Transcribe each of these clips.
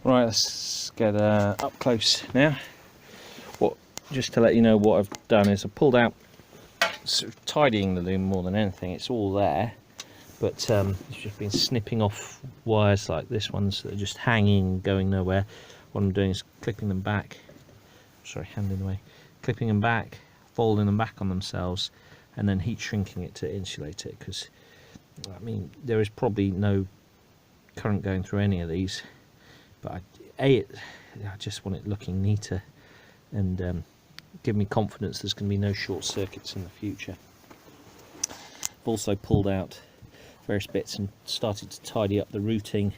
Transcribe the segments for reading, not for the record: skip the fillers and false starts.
Right, let's get up close now. Just to let you know what I've done is I pulled out, sort of tidying the loom more than anything. It's all there, but it's just been snipping off wires like this ones that are just hanging, going nowhere. What I'm doing is clipping them back. Sorry, hand in the way. Clipping them back, folding them back on themselves, and then heat shrinking it to insulate it. Because I mean, there is probably no current going through any of these, but I just want it looking neater and give me confidence there's going to be no short circuits in the future. I've also pulled out various bits and started to tidy up the routing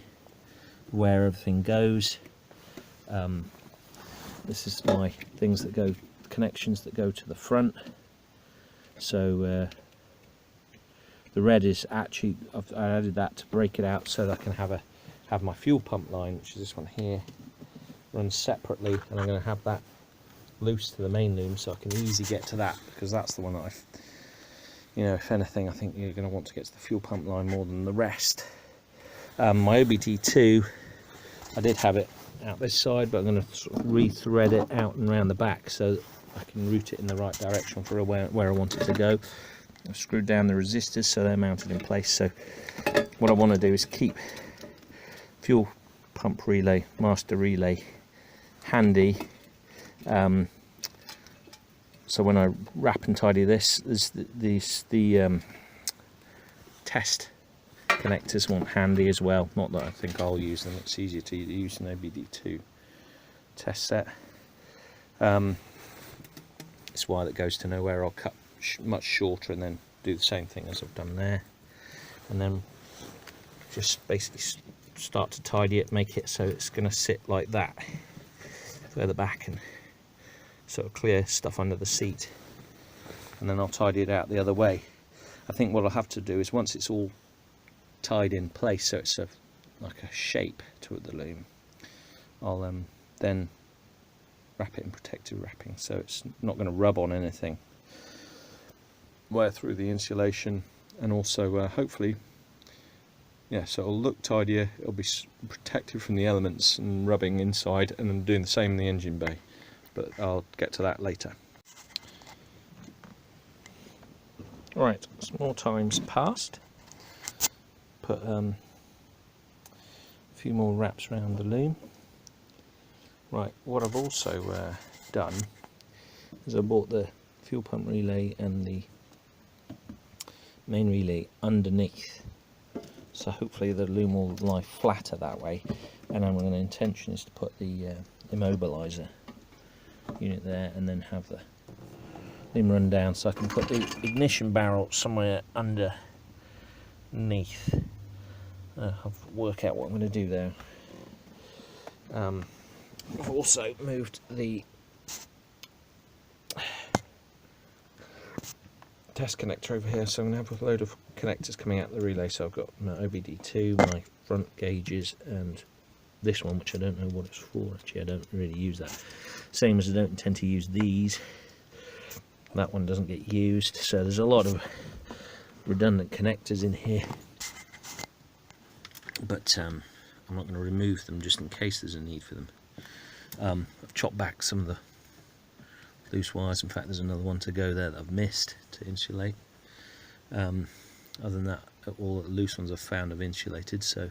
where everything goes. This is my things that go, connections that go to the front. So the red is actually, I added that to break it out so that I can have my fuel pump line, which is this one here, runs separately, and I'm going to have that loose to the main loom so I can easily get to that, because that's the one that if anything, I think you're going to want to get to the fuel pump line more than the rest. My OBD2, I did have it out this side, but I'm going to sort of re-thread it out and around the back so that I can route it in the right direction for where I want it to go. I've screwed down the resistors so they're mounted in place. So what I want to do is keep fuel pump relay, master relay handy. So when I wrap and tidy this, there's the test connectors want handy as well. Not that I think I'll use them, it's easier to use an OBD2 test set. This wire that goes to nowhere I'll cut much shorter and then do the same thing as I've done there, and then just basically start to tidy it, make it so it's going to sit like that further back and sort of clear stuff under the seat, and then I'll tidy it out the other way. I think what I'll have to do is, once it's all tied in place so it's like a shape to the loom, I'll then wrap it in protective wrapping so it's not going to rub on anything, wear through the insulation, and also hopefully, yeah, so it'll look tidier, it'll be protected from the elements and rubbing inside, and I'm doing the same in the engine bay, but I'll get to that later. Right, some more time's passed. Put a few more wraps around the loom. Right, what I've also done is I bought the fuel pump relay and the main relay underneath, so hopefully the loom will lie flatter that way, and my intention is to put the immobiliser unit there and then have the loom run down so I can put the ignition barrel somewhere underneath. I'll work out what I'm going to do there. I've also moved the test connector over here, so I'm going to have a load of connectors coming out the relay. So I've got my OBD2, my front gauges, and this one, which I don't know what it's for. Actually, I don't really use that. Same as I don't intend to use these. That one doesn't get used, so there's a lot of redundant connectors in here, but I'm not going to remove them just in case there's a need for them. I've chopped back some of the loose wires. In fact, there's another one to go there that I've missed to insulate. Other than that, all the loose ones I've found have insulated, so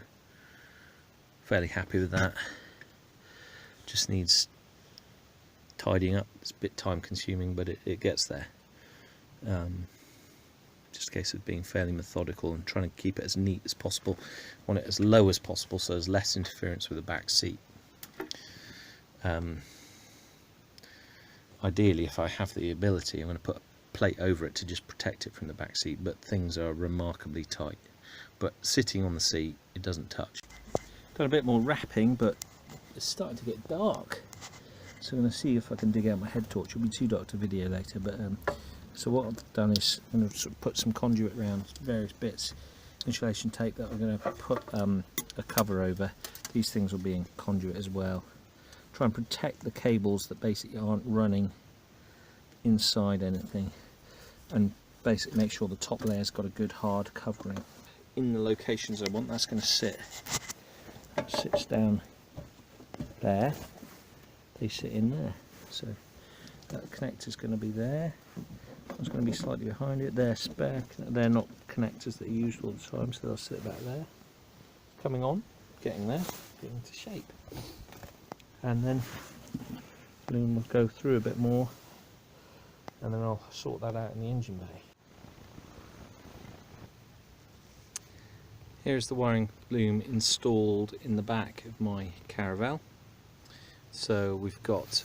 fairly happy with that. Just needs tidying up. It's a bit time consuming, but it gets there. Just a case of being fairly methodical and trying to keep it as neat as possible. I want it as low as possible so there's less interference with the back seat. Ideally, if I have the ability, I'm going to put a plate over it to just protect it from the back seat, but things are remarkably tight. But sitting on the seat, it doesn't touch. Got a bit more wrapping, but it's starting to get dark, so I'm going to see if I can dig out my head torch. It'll be too dark to video later, but so what I've done is I'm going to sort of put some conduit around various bits, insulation tape that I'm going to put a cover over. These things will be in conduit as well. Try and protect the cables that basically aren't running inside anything, and basically make sure the top layer's got a good hard covering in the locations I want. That's going to sit. It sits down there, they sit in there. So that connector's going to be there. It's going to be slightly behind it. They're spare. They're not connectors that are used all the time, so they'll sit back there. Coming on, getting there, getting to shape. And then loom will go through a bit more, and then I'll sort that out in the engine bay. Here's the wiring loom installed in the back of my Caravelle. So we've got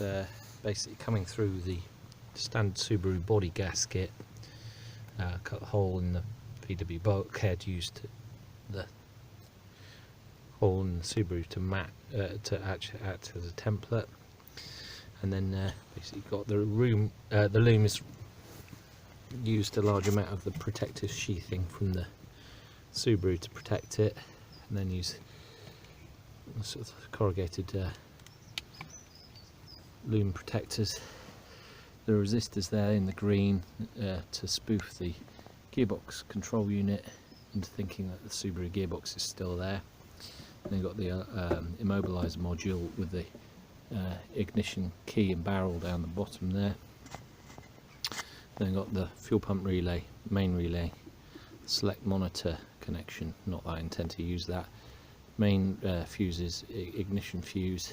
basically coming through the standard Subaru body gasket, cut a hole in the VW bulkhead, used the hole in the Subaru to actually act as a template, and then basically got the loom is used a large amount of the protective sheathing from the Subaru to protect it, and then use sort of corrugated loom protectors. The resistors there in the green to spoof the gearbox control unit into thinking that the Subaru gearbox is still there. And then got the immobilizer module with the ignition key and barrel down the bottom there. Then got the fuel pump relay, main relay, select monitor connection, not that I intend to use that. Main fuses, ignition fuse.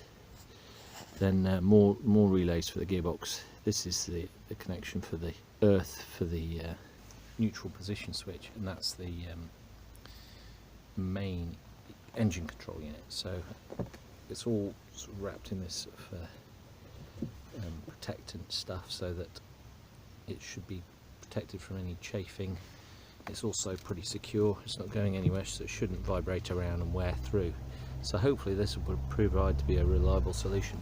Then more relays for the gearbox. This is the connection for the earth for the neutral position switch, and that's the main engine control unit. So it's all sort of wrapped in this sort of protectant stuff, so that it should be protected from any chafing. It's also pretty secure, it's not going anywhere, so it shouldn't vibrate around and wear through. So hopefully this will provide to be a reliable solution.